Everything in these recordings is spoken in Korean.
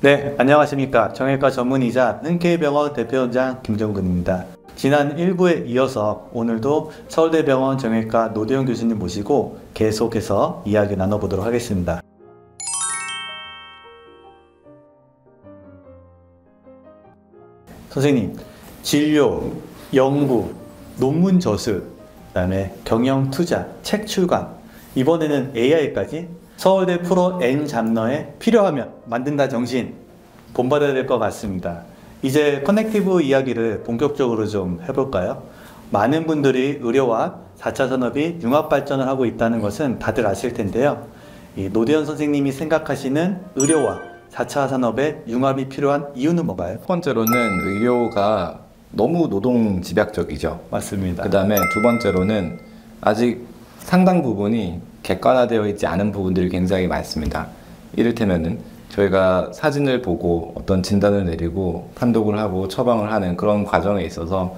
네, 안녕하십니까. 정형외과 전문의자 흔케이병원 대표원장 김정근입니다. 지난 1부에 이어서 오늘도 서울대병원 정형외과 노대영 교수님 모시고 계속해서 이야기 나눠보도록 하겠습니다. 선생님, 진료, 연구, 논문 저술, 그다음에 경영 투자, 책 출간, 이번에는 AI까지 서울대 프로 N 잡너에 필요하면 만든다 정신 본받아야 될 것 같습니다. 이제 커넥티브 이야기를 본격적으로 좀 해볼까요? 많은 분들이 의료와 4차 산업이 융합 발전을 하고 있다는 것은 다들 아실 텐데요. 이 노대현 선생님이 생각하시는 의료와 4차 산업의 융합이 필요한 이유는 뭔가요? 첫 번째로는 의료가 너무 노동 집약적이죠. 맞습니다. 그 다음에 두 번째로는 아직 상당 부분이 객관화되어 있지 않은 부분들이 굉장히 많습니다. 이를테면은 저희가 사진을 보고 어떤 진단을 내리고 판독을 하고 처방을 하는 그런 과정에 있어서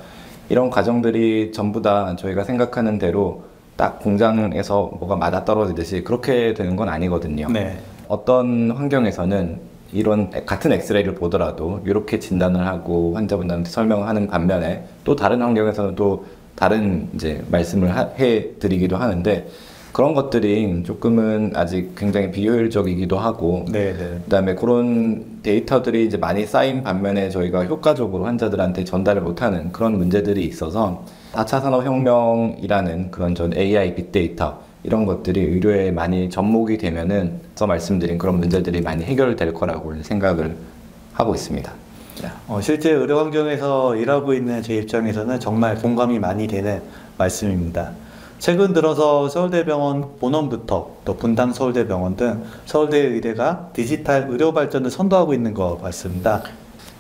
이런 과정들이 전부 다 저희가 생각하는 대로 딱 공장에서 뭐가 맞아떨어지듯이 그렇게 되는 건 아니거든요. 네. 어떤 환경에서는 이런 같은 엑스레이를 보더라도 이렇게 진단을 하고 환자분들한테 설명을 하는 반면에 또 다른 환경에서는 또 다른 이제 말씀을 해드리기도 하는데 그런 것들이 조금은 아직 굉장히 비효율적이기도 하고 그다음에 그런 데이터들이 이제 많이 쌓인 반면에 저희가 효과적으로 환자들한테 전달을 못하는 그런 문제들이 있어서 4차 산업혁명이라는 그런 전 AI, 빅데이터 이런 것들이 의료에 많이 접목이 되면은 저 말씀드린 그런 문제들이 많이 해결될 거라고 생각을 하고 있습니다. 실제 의료 환경에서 일하고 있는 제 입장에서는 정말 공감이 많이 되는 말씀입니다. 최근 들어서 서울대병원 본원부터 또 분당 서울대병원 등 서울대 의대가 디지털 의료 발전을 선도하고 있는 것 같습니다.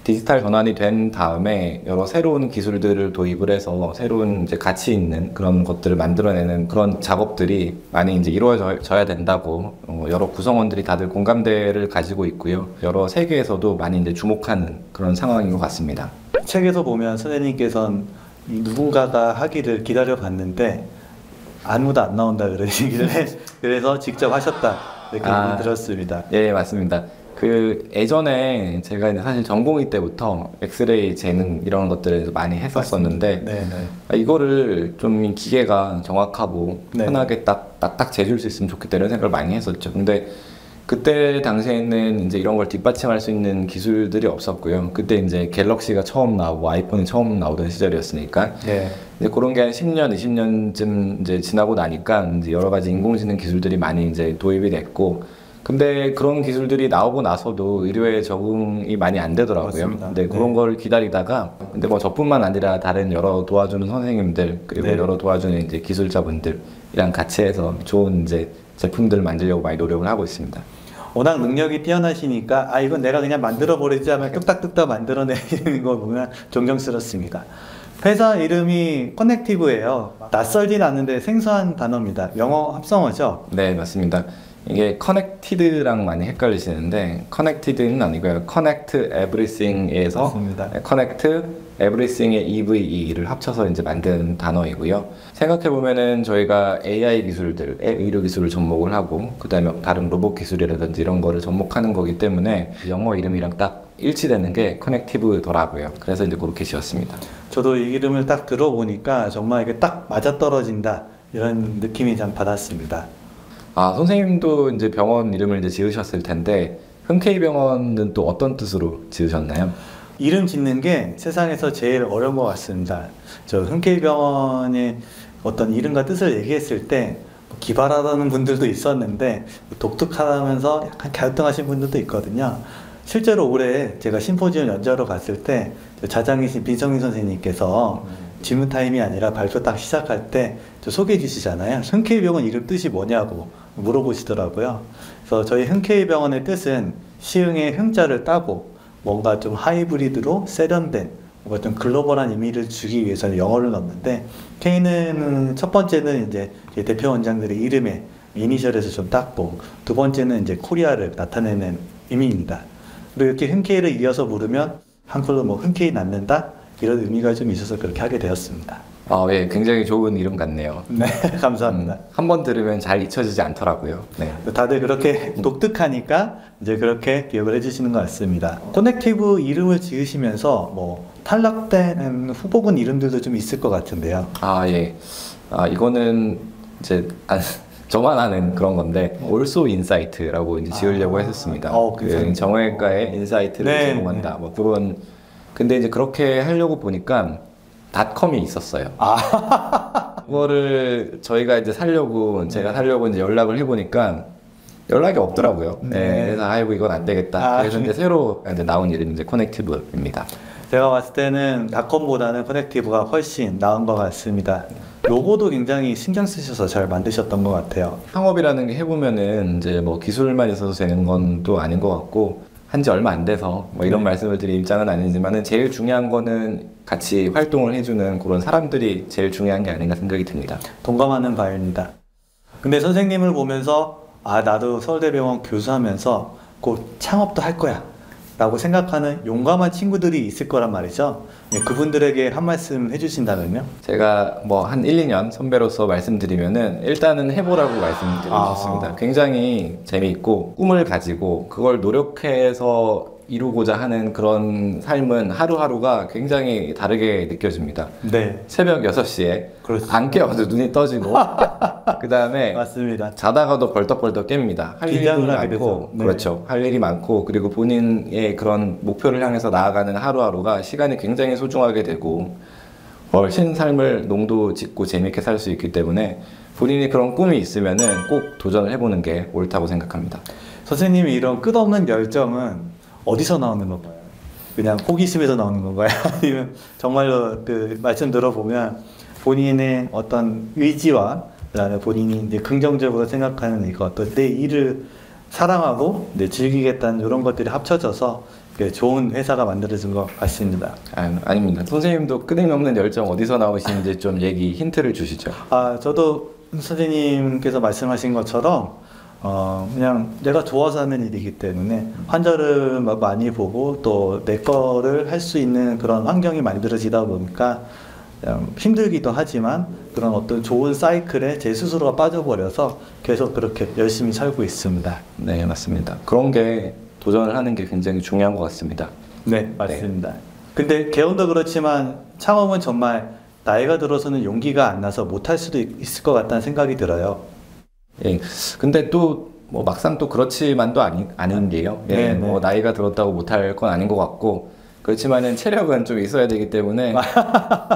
디지털 전환이 된 다음에 여러 새로운 기술들을 도입을 해서 새로운 이제 가치 있는 그런 것들을 만들어내는 그런 작업들이 많이 이제 이루어져야 된다고 여러 구성원들이 다들 공감대를 가지고 있고요. 여러 세계에서도 많이 이제 주목하는 그런 상황인 것 같습니다. 책에서 보면 선생님께서는 누군가가 하기를 기다려 봤는데 아무도 안 나온다 그러시길래 그래서 직접 하셨다 이렇게 얘기 들었습니다. 예, 맞습니다. 그 예전에 제가 이제 사실 전공의 때부터 엑스레이 재능 이런 것들을 많이 했었었는데 이거를 좀 기계가 정확하고 편하게 딱딱 재줄 수 있으면 좋겠다 이런 생각을 많이 했었죠. 근데 그때 당시에는 이제 이런 걸 뒷받침할 수 있는 기술들이 없었고요. 그때 이제 갤럭시가 처음 나오고 아이폰이 처음 나오던 시절이었으니까 이제 그런 게 한 10년, 20년쯤 이제 지나고 나니까 이제 여러 가지 인공지능 기술들이 많이 이제 도입이 됐고, 근데 그런 기술들이 나오고 나서도 의료에 적응이 많이 안 되더라고요. 맞습니다. 근데 그런 걸 기다리다가 근데 뭐 저뿐만 아니라 다른 여러 도와주는 선생님들 그리고 여러 도와주는 이제 기술자분들이랑 같이 해서 좋은 이제 제품들을 만들려고 많이 노력을 하고 있습니다. 워낙 능력이 뛰어나시니까 이건 내가 그냥 만들어 버리지 하면 뚝딱뚝딱 만들어내는 거 보면 존경스럽습니다. 회사 이름이 커넥티브예요. 낯설진 않은데 생소한 단어입니다. 영어 합성어죠? 네, 맞습니다. 이게 커넥티드랑 많이 헷갈리시는데 커넥티드는 아니고요. 커넥트 에브리싱에서 맞습니다. 커넥트 에브리싱의 EVE를 합쳐서 이제 만든 단어이고요. 생각해 보면은 저희가 AI 기술들, 의료 기술을 접목을 하고 그다음에 다른 로봇 기술이라든지 이런 거를 접목하는 거기 때문에 영어 이름이랑 딱 일치되는 게 커넥티브더라고요. 그래서 이제 그렇게 지었습니다. 저도 이 이름을 딱 들어보니까 정말 이게 딱 맞아떨어진다 이런 느낌이 좀 받았습니다. 선생님도 이제 병원 이름을 이제 지으셨을 텐데 흔케이병원은 또 어떤 뜻으로 지으셨나요? 이름 짓는 게 세상에서 제일 어려운 것 같습니다. 저 흔케이병원의 어떤 이름과 뜻을 얘기했을 때 기발하다는 분들도 있었는데 독특하다면서 약간 갸우뚱하신 분들도 있거든요. 실제로 올해 제가 심포지엄 연주하러 갔을 때 자장이신 빈성민 선생님께서 질문 타임이 아니라 발표 딱 시작할 때 소개해 주시잖아요. 흔케이병원 이름 뜻이 뭐냐고 물어보시더라고요. 그래서 저희 흔케이병원의 뜻은 시흥의 흥자를 따고 뭔가 좀 하이브리드로 세련된 뭔가 좀 글로벌한 의미를 주기 위해서는 영어를 넣었는데 K는 첫 번째는 이제 대표 원장들의 이름에 이니셜에서 좀 땄고 두 번째는 이제 코리아를 나타내는 의미입니다. 그리고 이렇게 흔케이를 이어서 부르면 한글로 뭐 흔케이 낳는다 이런 의미가 좀 있어서 그렇게 하게 되었습니다. 예, 굉장히 좋은 이름 같네요. 네, 감사합니다. 한 번 들으면 잘 잊혀지지 않더라고요. 네. 다들 그렇게 독특하니까 이제 그렇게 기억을 해주시는 것 같습니다. 코넥티브 이름을 지으시면서 뭐 탈락된 후보군 이름들도 좀 있을 것 같은데요. 예. 이거는 이제 저만 아는 그런 건데 also insight라고 이제 지으려고 했었습니다. 그 정형외과의 인사이트를 네, 제공한다. 뭐 그런 근데 이제 그렇게 하려고 보니까 닷컴이 있었어요. 그거를 저희가 이제 제가 살려고 이제 연락을 해보니까 연락이 없더라고요. 네. 그래서 아이고 이건 안 되겠다. 그래서 이제 새로 이제 나온 이름이 이제 커넥티브입니다. 제가 봤을 때는 닷컴보다는 커넥티브가 훨씬 나은 것 같습니다. 로고도 굉장히 신경 쓰셔서 잘 만드셨던 것 같아요. 창업이라는 게 해보면은 이제 뭐 기술만 있어서 되는 건 또 아닌 것 같고 한지 얼마 안 돼서 뭐 이런 말씀을 드릴 입장은 아니지만은 제일 중요한 거는 같이 활동을 해주는 그런 사람들이 제일 중요한 게 아닌가 생각이 듭니다. 동감하는 바입니다. 근데 선생님을 보면서 나도 서울대병원 교수하면서 곧 창업도 할 거야 라고 생각하는 용감한 친구들이 있을 거란 말이죠. 그분들에게 한 말씀 해주신다면요? 제가 뭐 한 1, 2년 선배로서 말씀드리면은 일단은 해보라고 말씀드리고 싶습니다. 굉장히 재미있고 꿈을 가지고 그걸 노력해서 이루고자 하는 그런 삶은 하루하루가 굉장히 다르게 느껴집니다. 네. 새벽 6시에 안 깨워도 눈이 떠지고 그 다음에 맞습니다. 자다가도 벌떡벌떡 깹니다. 할 일이 많고 네. 그렇죠. 할 일이 많고 그리고 본인의 그런 목표를 향해서 나아가는 하루하루가 시간이 굉장히 소중하게 되고 훨씬 삶을 농도 짓고 재밌게 살 수 있기 때문에 본인이 그런 꿈이 있으면은 꼭 도전을 해보는 게 옳다고 생각합니다. 선생님이 이런 끝없는 열정은 어디서 나오는 건가요? 그냥 호기심에서 나오는 건가요? 아니면 정말로 그 말씀 들어보면 본인의 어떤 의지와 그다음에 본인이 이제 긍정적으로 생각하는 이것, 또 내 일을 사랑하고 이제 즐기겠다는 이런 것들이 합쳐져서 좋은 회사가 만들어진 것 같습니다. 아닙니다. 선생님도 끊임없는 열정 어디서 나오시는지 좀 힌트를 주시죠. 저도 선생님께서 말씀하신 것처럼 그냥 내가 좋아서 하는 일이기 때문에 환자를 많이 보고 또 내 거를 할 수 있는 그런 환경이 만들어지다 보니까 힘들기도 하지만 그런 어떤 좋은 사이클에 제 스스로가 빠져버려서 계속 그렇게 열심히 살고 있습니다. 네, 맞습니다. 그런 게 도전을 하는 게 굉장히 중요한 것 같습니다. 네, 맞습니다. 근데 개운도 그렇지만 창업은 정말 나이가 들어서는 용기가 안 나서 못할 수도 있을 것 같다는 생각이 들어요. 예, 근데 또 뭐 막상 또 그렇지만도 아닌 게요. 예, 뭐 나이가 들었다고 못할 건 아닌 것 같고 그렇지만은 체력은 좀 있어야 되기 때문에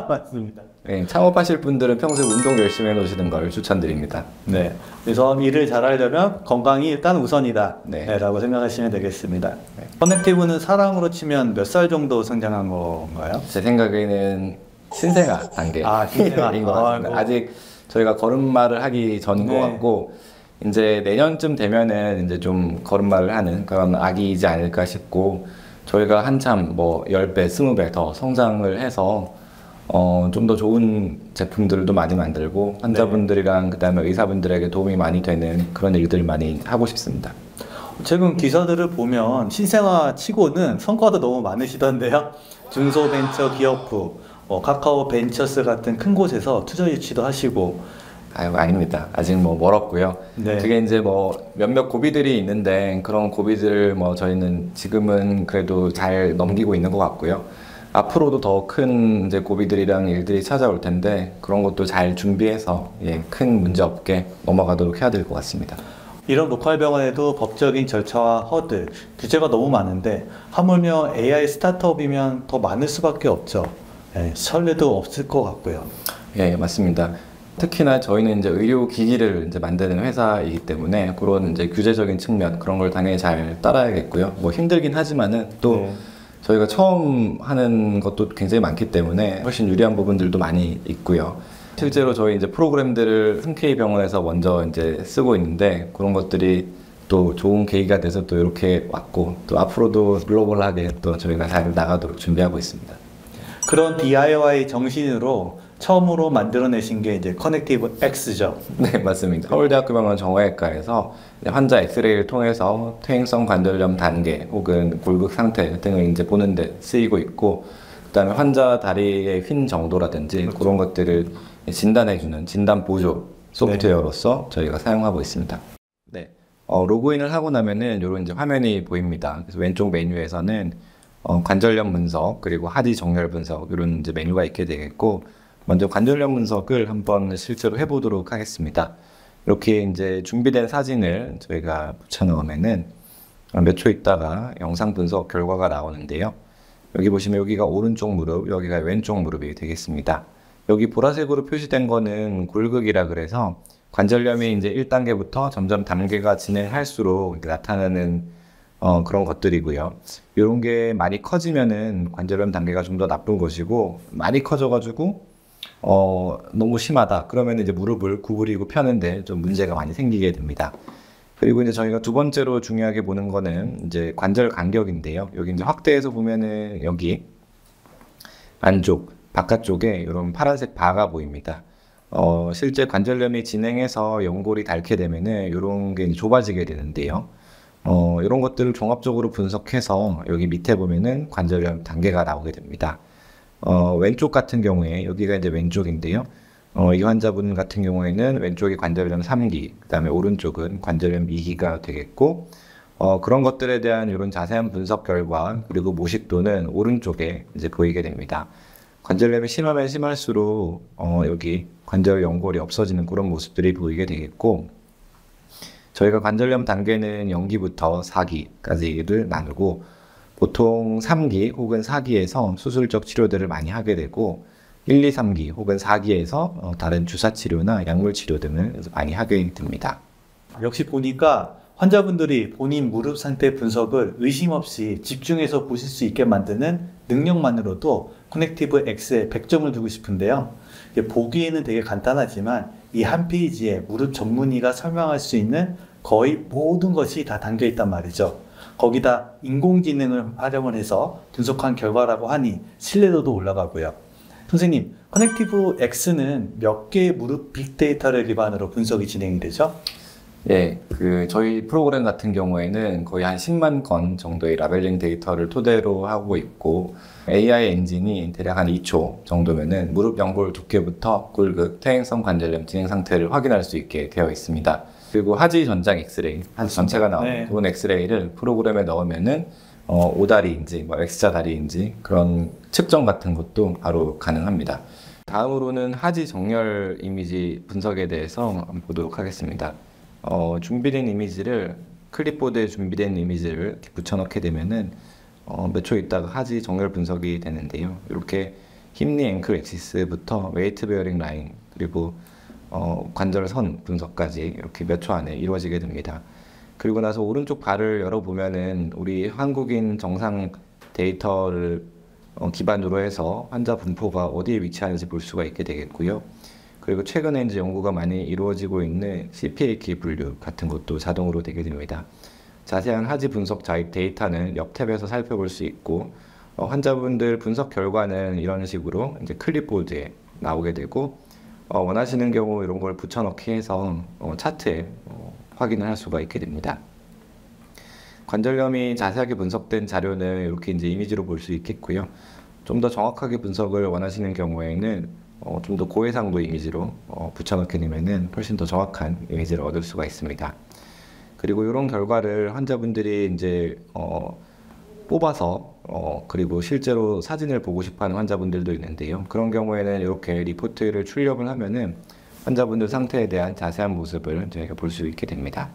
맞습니다. 예, 창업하실 분들은 평소에 운동 열심히 해놓으시는 걸 추천드립니다. 네, 그래서 일을 잘하려면 건강이 일단 우선이다 라고 생각하시면 되겠습니다. 네. 커넥티브는 사람으로 치면 몇 살 정도 성장한 건가요? 제 생각에는 신생아 단계인 신생아인 것 같습니다. 아직 저희가 걸음마를 하기 전인 것 같고 이제 내년쯤 되면은 이제 좀 걸음마를 하는 그런 아기이지 않을까 싶고 저희가 한참 뭐 10배, 20배 더 성장을 해서 좀 더 좋은 제품들도 많이 만들고 환자분들이랑 그다음에 의사분들에게 도움이 많이 되는 그런 일들 많이 하고 싶습니다. 최근 기사들을 보면 신생아 치고는 성과도 너무 많으시던데요. 중소벤처기업부, 카카오 벤처스 같은 큰 곳에서 투자 유치도 하시고. 아닙니다. 아직 뭐 멀었고요. 네. 그게 이제 뭐 몇몇 고비들이 있는데 그런 고비들을 뭐 저희는 지금은 그래도 잘 넘기고 있는 것 같고요. 앞으로도 더 큰 이제 고비들이랑 일들이 찾아올 텐데 그런 것도 잘 준비해서 큰 문제 없게 넘어가도록 해야 될 것 같습니다. 이런 로컬 병원에도 법적인 절차와 허들, 규제가 너무 많은데 하물며 AI 스타트업이면 더 많을 수밖에 없죠. 설레도 없을 것 같고요. 예, 맞습니다. 특히나 저희는 이제 의료기기를 이제 만드는 회사이기 때문에 그런 이제 규제적인 측면 그런 걸 당연히 잘 따라야겠고요. 뭐 힘들긴 하지만은 또 저희가 처음 하는 것도 굉장히 많기 때문에 훨씬 유리한 부분들도 많이 있고요. 실제로 저희 이제 프로그램들을 흔쾌히 병원에서 먼저 이제 쓰고 있는데 그런 것들이 또 좋은 계기가 돼서 또 이렇게 왔고 또 앞으로도 글로벌하게 또 저희가 잘 나가도록 준비하고 있습니다. 그런 DIY 정신으로 처음으로 만들어내신 게 이제 커넥티브 X죠. 네, 맞습니다. 서울대학교 병원 정형외과에서 환자 엑스레이를 통해서 퇴행성 관절염 단계 혹은 골극 상태 등을 이제 보는 데 쓰이고 있고 그다음에 환자 다리의 휜 정도라든지 그런 것들을 진단해주는 진단 보조 소프트웨어로서 저희가 사용하고 있습니다. 네. 로그인을 하고 나면은 이런 이제 화면이 보입니다. 그래서 왼쪽 메뉴에서는 관절염 분석 그리고 하지 정렬 분석 이런 이제 메뉴가 있게 되겠고, 먼저 관절염 분석을 한번 실제로 해보도록 하겠습니다. 이렇게 이제 준비된 사진을 저희가 붙여넣으면은 몇 초 있다가 영상 분석 결과가 나오는데요. 여기 보시면 여기가 오른쪽 무릎, 여기가 왼쪽 무릎이 되겠습니다. 여기 보라색으로 표시된 거는 골극이라 그래서 관절염이 이제 1단계부터 점점 단계가 진행할수록 나타나는 그런 것들이고요. 이런 게 많이 커지면은 관절염 단계가 좀 더 나쁜 것이고, 많이 커져가지고 너무 심하다 그러면 이제 무릎을 구부리고 펴는데 좀 문제가 많이 생기게 됩니다. 그리고 이제 저희가 두 번째로 중요하게 보는 거는 이제 관절 간격인데요. 여기 이제 확대해서 보면은 여기 안쪽, 바깥쪽에 이런 파란색 바가 보입니다. 실제 관절염이 진행해서 연골이 닳게 되면은 이런 게 좁아지게 되는데요. 이런 것들을 종합적으로 분석해서 여기 밑에 보면은 관절염 단계가 나오게 됩니다. 왼쪽 같은 경우에 여기가 이제 왼쪽인데요. 이 환자분 같은 경우에는 왼쪽이 관절염 3기, 그 다음에 오른쪽은 관절염 2기가 되겠고, 그런 것들에 대한 이런 자세한 분석 결과, 그리고 모식도는 오른쪽에 이제 보이게 됩니다. 관절염이 심하면 심할수록, 여기 관절 연골이 없어지는 그런 모습들이 보이게 되겠고, 저희가 관절염 단계는 0기부터 4기까지를 나누고, 보통 3기 혹은 4기에서 수술적 치료들을 많이 하게 되고, 1, 2, 3기 혹은 4기에서 다른 주사치료나 약물치료 등을 많이 하게 됩니다. 역시 보니까 환자분들이 본인 무릎 상태 분석을 의심 없이 집중해서 보실 수 있게 만드는 능력만으로도 커넥티브 X에 100점을 주고 싶은데요. 보기에는 되게 간단하지만 이 한 페이지에 무릎 전문의가 설명할 수 있는 거의 모든 것이 다 담겨 있단 말이죠. 거기다 인공지능을 활용을 해서 분석한 결과라고 하니 신뢰도도 올라가고요. 선생님, 커넥티브 X는 몇 개의 무릎 빅데이터를 기반으로 분석이 진행이 되죠? 예, 저희 프로그램 같은 경우에는 거의 한 10만 건 정도의 라벨링 데이터를 토대로 하고 있고, AI 엔진이 대략 한 2초 정도면은 무릎 연골 두께부터 골극, 퇴행성 관절염 진행 상태를 확인할 수 있게 되어 있습니다. 그리고 하지 전장 엑스레이, 하지 전체가 나오는 그런 엑스레이를 프로그램에 넣으면은 오다리인지 뭐 X자 다리인지 그런 측정 같은 것도 바로 가능합니다. 다음으로는 하지 정렬 이미지 분석에 대해서 한번 보도록 하겠습니다. 준비된 이미지를, 클립보드에 준비된 이미지를 이렇게 붙여넣게 되면은 몇 초 있다가 하지 정렬 분석이 되는데요. 이렇게 힙니 앵클 엑시스부터 웨이트 베어링 라인, 그리고 관절선 분석까지 이렇게 몇 초 안에 이루어지게 됩니다. 그리고 나서 오른쪽 발을 열어보면은 우리 한국인 정상 데이터를 기반으로 해서 환자 분포가 어디에 위치하는지 볼 수가 있게 되겠고요. 그리고 최근에 이제 연구가 많이 이루어지고 있는 CPAK 분류 같은 것도 자동으로 되게 됩니다. 자세한 하지 분석 데이터는 옆 탭에서 살펴볼 수 있고, 환자분들 분석 결과는 이런 식으로 이제 클립보드에 나오게 되고, 원하시는 경우 이런 걸 붙여넣기 해서 차트에 확인을 할 수가 있게 됩니다. 관절염이 자세하게 분석된 자료는 이렇게 이제 이미지로 볼 수 있겠고요. 좀 더 정확하게 분석을 원하시는 경우에는 좀 더 고해상도 이미지로 붙여넣게 되면은 훨씬 더 정확한 이미지를 얻을 수가 있습니다. 그리고 이런 결과를 환자분들이 이제 뽑아서 그리고 실제로 사진을 보고 싶어하는 환자분들도 있는데요. 그런 경우에는 이렇게 리포트를 출력을 하면은 환자분들 상태에 대한 자세한 모습을 저희가 볼 수 있게 됩니다.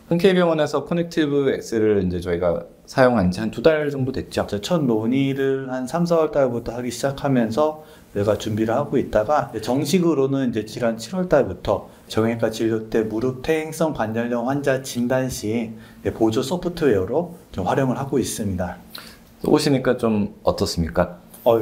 흔쾌히병원에서 커넥티브 X를 이제 저희가 사용한 지 한 2달 정도 됐죠. 첫 논의를 한 3, 4월 달부터 하기 시작하면서 내가 준비를 하고 있다가 정식으로는 이제 지난 7월 달부터 정형외과 진료 때 무릎 퇴행성 관절염 환자 진단 시 보조 소프트웨어로 좀 활용을 하고 있습니다. 오시니까 좀 어떻습니까?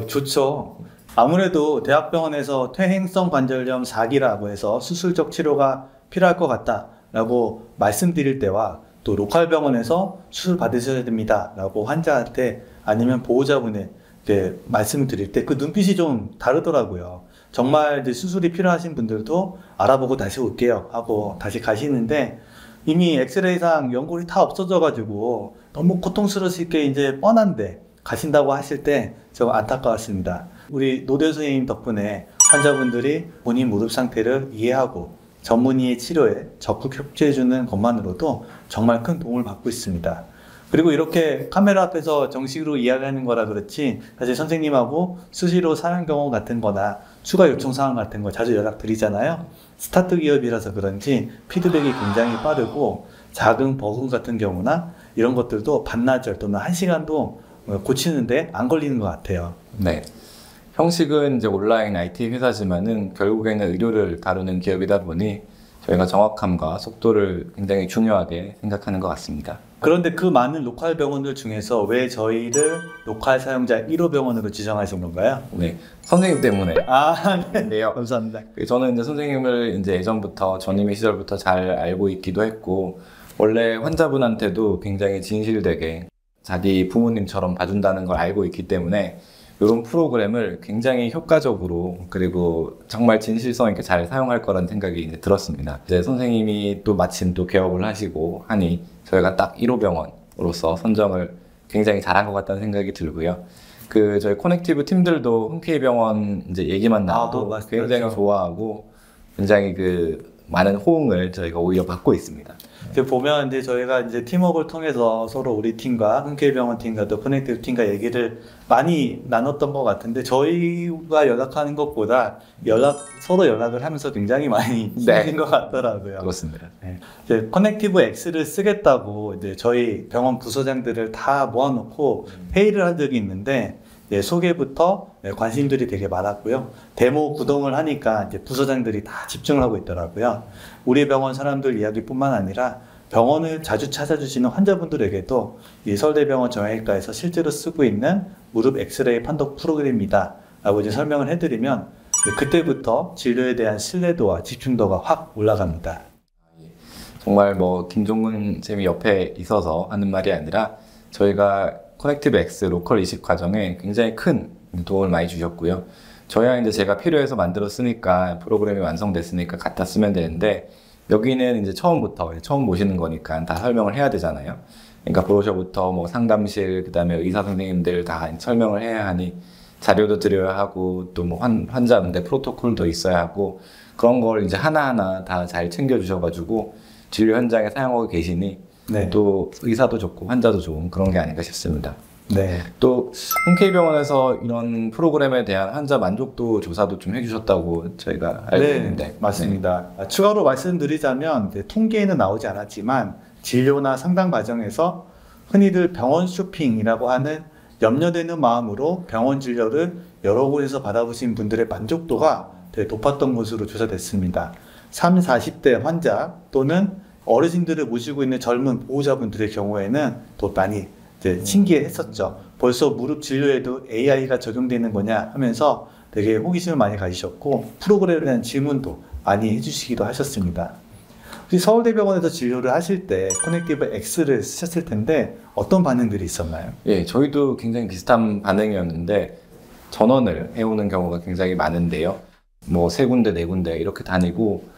좋죠. 아무래도 대학병원에서 퇴행성 관절염 4기라고 해서 수술적 치료가 필요할 것 같다라고 말씀드릴 때와 또 로컬 병원에서 수술 받으셔야 됩니다 라고 환자한테 아니면 보호자분에게 말씀을 드릴 때 그 눈빛이 좀 다르더라고요. 정말 이제 수술이 필요하신 분들도 알아보고 다시 올게요 하고 다시 가시는데, 이미 엑스레이상 연골이 다 없어져 가지고 너무 고통스러우실 게 이제 뻔한데 가신다고 하실 때 좀 안타까웠습니다. 우리 노대 선생님 덕분에 환자분들이 본인 무릎 상태를 이해하고 전문의의 치료에 적극 협조해주는 것만으로도 정말 큰 도움을 받고 있습니다. 그리고 이렇게 카메라 앞에서 정식으로 이야기하는 거라 그렇지 사실 선생님하고 수시로 사용 경험 같은 거나 추가 요청 사항 같은 거 자주 연락드리잖아요. 스타트 기업이라서 그런지 피드백이 굉장히 빠르고 작은 버그 같은 경우나 이런 것들도 반나절 또는 1시간도 고치는데 안 걸리는 것 같아요. 네. 형식은 이제 온라인 IT 회사지만은 결국에는 의료를 다루는 기업이다 보니 저희가 정확함과 속도를 굉장히 중요하게 생각하는 것 같습니다. 그런데 그 많은 로컬 병원들 중에서 왜 저희를 로컬 사용자 1호 병원으로 지정하신 건가요? 네. 선생님 때문에. 네. 감사합니다. 저는 이제 선생님을 이제 예전부터 전임의 시절부터 잘 알고 있기도 했고, 원래 환자분한테도 굉장히 진실되게 자기 부모님처럼 봐준다는 걸 알고 있기 때문에 이런 프로그램을 굉장히 효과적으로 그리고 정말 진실성 있게 잘 사용할 거라는 생각이 이제 들었습니다. 이제 선생님이 또 마침 또 개업을 하시고 하니 저희가 딱 1호 병원으로서 선정을 굉장히 잘한 것 같다는 생각이 들고요. 그 저희 커넥티브 팀들도 흔쾌히 병원 이제 얘기만 나와도 굉장히 그렇죠. 좋아하고 굉장히 그 많은 호응을 저희가 오히려 받고 있습니다. 보면 이제 저희가 이제 팀워크를 통해서 서로 우리 팀과 흔쾌병원 팀과 또 커넥티브 팀과 얘기를 많이 나눴던 것 같은데 저희가 연락하는 것보다 서로 연락을 하면서 굉장히 많이 힘든 것 같더라고요. 그렇습니다. 네. 이제 커넥티브 X를 쓰겠다고 이제 저희 병원 부서장들을 다 모아놓고 회의를 한 적이 있는데 소개부터 관심들이 되게 많았고요. 데모 구동을 하니까 이제 부서장들이 다 집중을 하고 있더라고요. 우리 병원 사람들 이야기뿐만 아니라 병원을 자주 찾아주시는 환자분들에게도 이 서울대병원 정형외과에서 실제로 쓰고 있는 무릎 엑스레이 판독 프로그램입니다 라고 이제 설명을 해드리면 그때부터 진료에 대한 신뢰도와 집중도가 확 올라갑니다. 정말 뭐 김종근 쌤이 옆에 있어서 하는 말이 아니라 저희가 커넥티브 X 로컬 이식 과정에 굉장히 큰 도움을 많이 주셨고요. 저야 이제 제가 필요해서 만들었으니까 프로그램이 완성됐으니까 갖다 쓰면 되는데 여기는 이제 처음부터 처음 보시는 거니까 다 설명을 해야 되잖아요. 그러니까 브로셔부터 뭐 상담실 그다음에 의사 선생님들 다 설명을 해야 하니 자료도 드려야 하고 또 뭐 환자 응대 프로토콜도 있어야 하고 그런 걸 이제 하나하나 다 잘 챙겨 주셔가지고 진료 현장에 사용하고 계시니 네. 또 의사도 좋고 환자도 좋은 그런 게 아닌가 싶습니다. 네. 또 흔쾌병원에서 이런 프로그램에 대한 환자 만족도 조사도 좀 해주셨다고 저희가 알고 있는데 맞습니다. 추가로 말씀드리자면 통계에는 나오지 않았지만 진료나 상담 과정에서 흔히들 병원 쇼핑이라고 하는 염려되는 마음으로 병원 진료를 여러 곳에서 받아보신 분들의 만족도가 되게 높았던 것으로 조사됐습니다. 30, 40대 환자 또는 어르신들을 모시고 있는 젊은 보호자분들의 경우에는 또 많이 신기했었죠. 벌써 무릎 진료에도 AI가 적용되는 거냐 하면서 되게 호기심을 많이 가지셨고 프로그램에 대한 질문도 많이 해주시기도 하셨습니다. 혹시 서울대병원에서 진료를 하실 때 커넥티브 X를 쓰셨을 텐데 어떤 반응들이 있었나요? 예, 저희도 굉장히 비슷한 반응이었는데 전원을 해오는 경우가 굉장히 많은데요. 뭐 3군데, 4군데 이렇게 다니고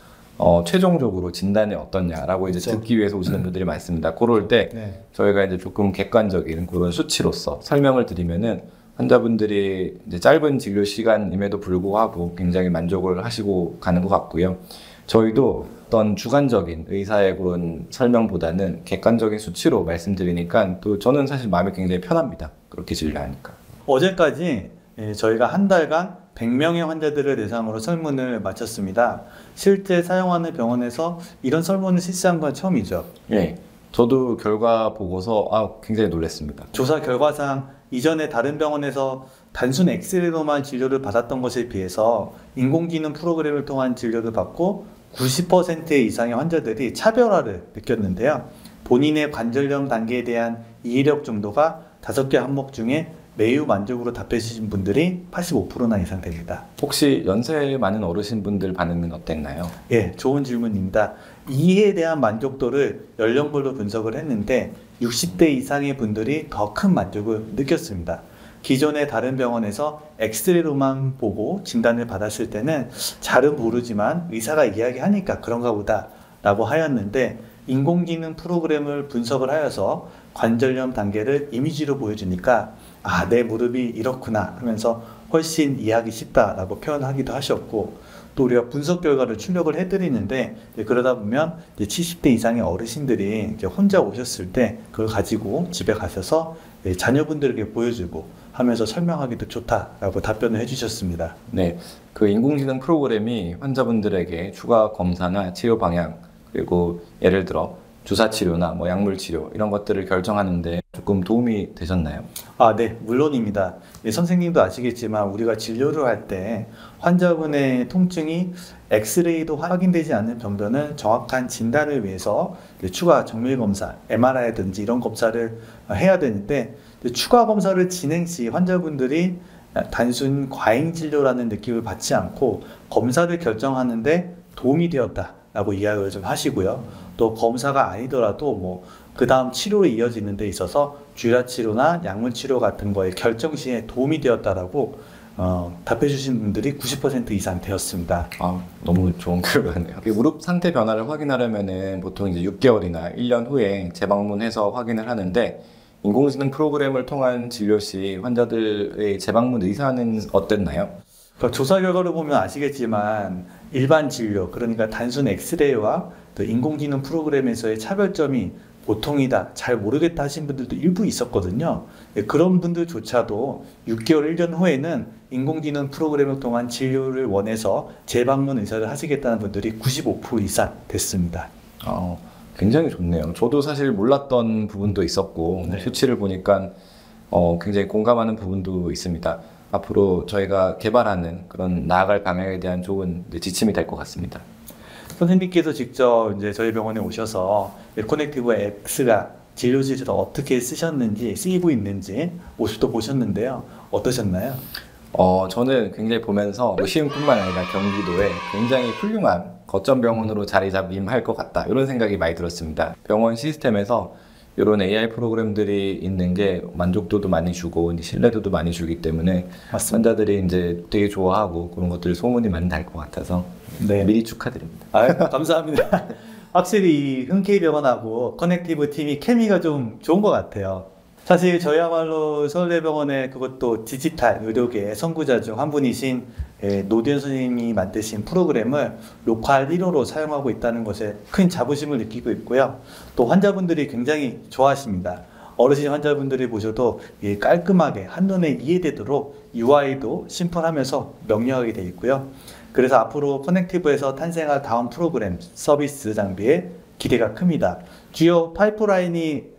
최종적으로 진단이 어떻냐라고 이제 그렇죠. 듣기 위해서 오시는 분들이 많습니다. 그럴 때 저희가 이제 조금 객관적인 그런 수치로서 설명을 드리면은 환자분들이 이제 짧은 진료 시간임에도 불구하고 굉장히 만족을 하시고 가는 것 같고요. 저희도 어떤 주관적인 의사의 그런 설명보다는 객관적인 수치로 말씀드리니까 또 저는 사실 마음이 굉장히 편합니다. 그렇게 진료하니까. 어제까지 저희가 한 달간 100명의 환자들을 대상으로 설문을 마쳤습니다. 실제 사용하는 병원에서 이런 설문을 실시한 건 처음이죠. 예, 저도 결과 보고서 굉장히 놀랐습니다. 조사 결과상 이전에 다른 병원에서 단순 엑스레이로만 진료를 받았던 것에 비해서 인공지능 프로그램을 통한 진료를 받고 90% 이상의 환자들이 차별화를 느꼈는데요. 본인의 관절염 단계에 대한 이해력 정도가 5개 항목 중에 매우 만족으로 답해 주신 분들이 85%나 이상 됩니다. 혹시 연세 많은 어르신분들 반응은 어땠나요? 예, 좋은 질문입니다. 이해에 대한 만족도를 연령별로 분석을 했는데 60대 이상의 분들이 더 큰 만족을 느꼈습니다. 기존의 다른 병원에서 엑스레이로만 보고 진단을 받았을 때는 잘은 모르지만 의사가 이야기하니까 그런가 보다 라고 하였는데 인공지능 프로그램을 분석을 하여서 관절염 단계를 이미지로 보여주니까 아, 내 무릎이 이렇구나 하면서 훨씬 이해하기 쉽다라고 표현하기도 하셨고, 또 우리가 분석 결과를 출력을 해드리는데 그러다 보면 이제 70대 이상의 어르신들이 이제 혼자 오셨을 때 그걸 가지고 집에 가셔서 자녀분들에게 보여주고 하면서 설명하기도 좋다라고 답변을 해주셨습니다. 네, 그 인공지능 프로그램이 환자분들에게 추가 검사나 치료 방향, 그리고 예를 들어 주사 치료나 뭐 약물 치료 이런 것들을 결정하는데 조금 도움이 되셨나요? 아, 네, 물론입니다. 선생님도 아시겠지만 우리가 진료를 할 때 환자분의 통증이 엑스레이도 확인되지 않는 병변은 정확한 진단을 위해서 추가 정밀 검사, MRI라든지 이런 검사를 해야 되는데, 추가 검사를 진행 시 환자분들이 단순 과잉 진료라는 느낌을 받지 않고 검사를 결정하는데 도움이 되었다라고 이야기를 좀 하시고요. 또 검사가 아니더라도 뭐 그 다음 치료로 이어지는 데 있어서 주사 치료나 약물 치료 같은 거에 결정 시에 도움이 되었다라고 답해 주신 분들이 90% 이상 되었습니다. 아, 너무 좋은 결과네요. 무릎 상태 변화를 확인하려면은 보통 이제 6개월이나 1년 후에 재방문해서 확인을 하는데, 인공지능 프로그램을 통한 진료 시 환자들의 재방문 의사는 어땠나요? 그러니까 조사 결과를 보면 아시겠지만 일반 진료, 그러니까 단순 엑스레이와 또 인공지능 프로그램에서의 차별점이 보통이다, 잘 모르겠다 하신 분들도 일부 있었거든요. 그런 분들조차도 6개월, 1년 후에는 인공지능 프로그램을 통한 진료를 원해서 재방문 의사를 하시겠다는 분들이 95% 이상 됐습니다. 굉장히 좋네요. 저도 사실 몰랐던 부분도 있었고, 네. 수치를 보니까 굉장히 공감하는 부분도 있습니다. 앞으로 저희가 개발하는 그런 나아갈 방향에 대한 좋은 지침이 될 것 같습니다. 선생님께서 직접 이제 저희 병원에 오셔서 코넥티브 X가 진료실에서 어떻게 쓰이고 있는지 모습도 보셨는데요. 어떠셨나요? 저는 굉장히 보면서 시흥뿐만 아니라 경기도에 굉장히 훌륭한 거점 병원으로 자리 잡임할 것 같다, 이런 생각이 많이 들었습니다. 병원 시스템에서 이런 AI 프로그램들이 있는 게 만족도도 많이 주고 신뢰도도 많이 주기 때문에 맞습니다. 환자들이 이제 되게 좋아하고 그런 것들 소문이 많이 날 것 같아서 네. 미리 축하드립니다. 감사합니다. 확실히 이 흔케이병원하고 커넥티브 팀이 케미가 좀 좋은 것 같아요. 사실 저희야말로 서울대병원의 그것도 디지털 의료계의 선구자 중 한 분이신 노대현 선생님이 만드신 프로그램을 로컬 1호로 사용하고 있다는 것에 큰 자부심을 느끼고 있고요. 또 환자분들이 굉장히 좋아하십니다. 어르신 환자분들이 보셔도 깔끔하게 한눈에 이해되도록 UI도 심플하면서 명료하게 되어 있고요. 그래서 앞으로 커넥티브에서 탄생할 다음 프로그램, 서비스 장비에 기대가 큽니다. 주요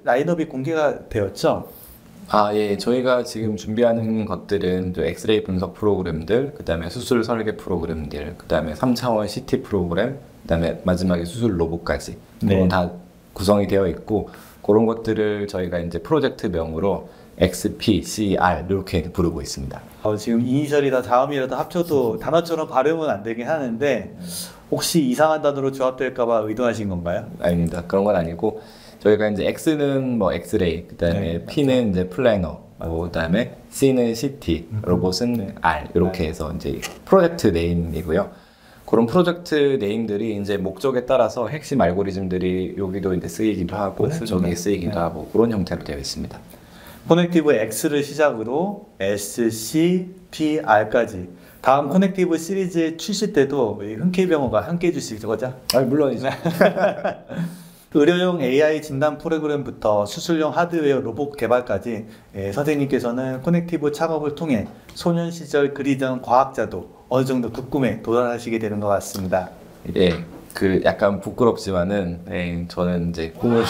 라인업이 공개가 되었죠? 예. 저희가 지금 준비하는 것들은 또 엑스레이 분석 프로그램들, 그 다음에 수술 설계 프로그램들, 그 다음에 3차원 CT 프로그램, 그 다음에 마지막에 수술 로봇까지 네. 다 구성이 되어 있고, 그런 것들을 저희가 이제 프로젝트명으로 XPCR 이렇게 부르고 있습니다. 지금 이니셜이다 다음이라도 합쳐도 단어처럼 발음은 안 되긴 하는데 혹시 이상한 단어로 조합될까봐 의도하신 건가요? 아닙니다. 그런 건 아니고, 저희가 이제 X는 뭐 엑스레이, 그 다음에 네, P는 이제 플래너, 그 다음에 C는 CT, 로봇은 네. R 이렇게 해서 이제 프로젝트 네임이고요. 그런 프로젝트 네임들이 이제 목적에 따라서 핵심 알고리즘들이 여기도 이제 쓰이기도 하고 맞습니다. 저기 쓰이기도 네. 하고 그런 형태로 되어 있습니다. 커넥티브 X를 시작으로 S, C, P, R까지 다음 커넥티브 시리즈 출시 때도 흔케이병원과 함께 해주실 거죠? 물론이죠. 의료용 AI 진단 프로그램부터 수술용 하드웨어 로봇 개발까지 선생님께서는 커넥티브 창업을 통해 소년 시절 그리던 과학자도 어느 정도 그 꿈에 도달하시게 되는 것 같습니다. 예, 그 약간 부끄럽지만은 저는 이제 꿈을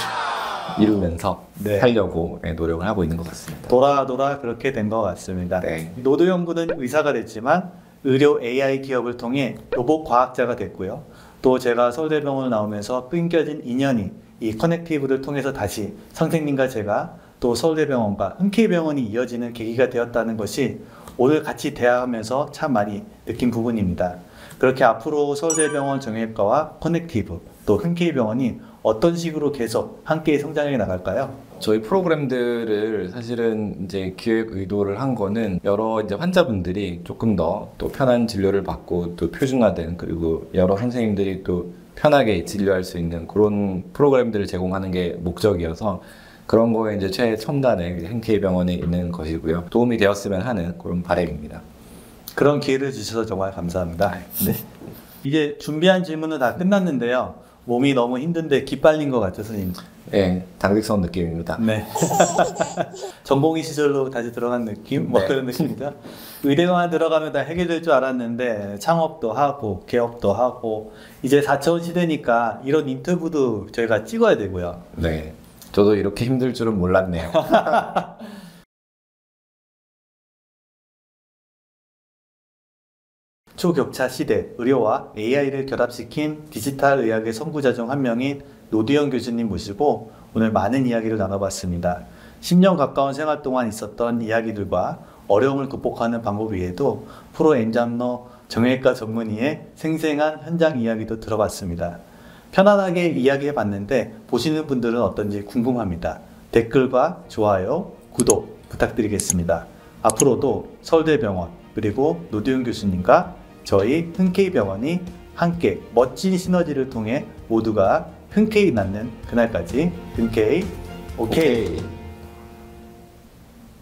이루면서 네. 하려고 노력을 하고 있는 것 같습니다. 돌아 그렇게 된 것 같습니다. 네. 노도현 군은 의사가 됐지만 의료 AI 기업을 통해 로봇 과학자가 됐고요. 또 제가 서울대병원을 나오면서 끊겨진 인연이 이 커넥티브를 통해서 다시 선생님과 제가 또 서울대병원과 흔케이병원이 이어지는 계기가 되었다는 것이 오늘 같이 대화하면서 참 많이 느낀 부분입니다. 그렇게 앞으로 서울대병원 정형외과와 커넥티브 또 흔케이병원이 어떤 식으로 계속 함께 성장해 나갈까요? 저희 프로그램들을 사실은 이제 기획 의도를 한 거는 여러 이제 환자분들이 조금 더 또 편한 진료를 받고 또 표준화된, 그리고 여러 선생님들이 또 편하게 진료할 수 있는 그런 프로그램들을 제공하는 게 목적이어서 그런 거에 이제 최첨단의 흔쾌히 병원에 있는 것이고요. 도움이 되었으면 하는 그런 바람입니다. 그런 기회를 주셔서 정말 감사합니다. 네. 이제 준비한 질문은 다 끝났는데요. 몸이 너무 힘든데 기빨린 것 같아요, 선생님. 네, 당직성 느낌입니다. 네. 전공의 시절로 다시 들어간 느낌? 뭐 네. 그런 느낌이다. 의대만 들어가면 다 해결될 줄 알았는데 창업도 하고 개업도 하고 이제 4차원 시대니까 이런 인터뷰도 저희가 찍어야 되고요. 네, 저도 이렇게 힘들 줄은 몰랐네요. 초격차 시대, 의료와 AI를 결합시킨 디지털 의학의 선구자 중 한 명인 노두영 교수님 모시고 오늘 많은 이야기를 나눠봤습니다. 10년 가까운 생활 동안 있었던 이야기들과 어려움을 극복하는 방법 외에도 프로 엔잡러 정형외과 전문의의 생생한 현장 이야기도 들어봤습니다. 편안하게 이야기해봤는데 보시는 분들은 어떤지 궁금합니다. 댓글과 좋아요, 구독 부탁드리겠습니다. 앞으로도 서울대병원 그리고 노두영 교수님과 저희 흔쾌히 병원이 함께 멋진 시너지를 통해 모두가 흔쾌히 낫는 그날까지 흔쾌히 오케이.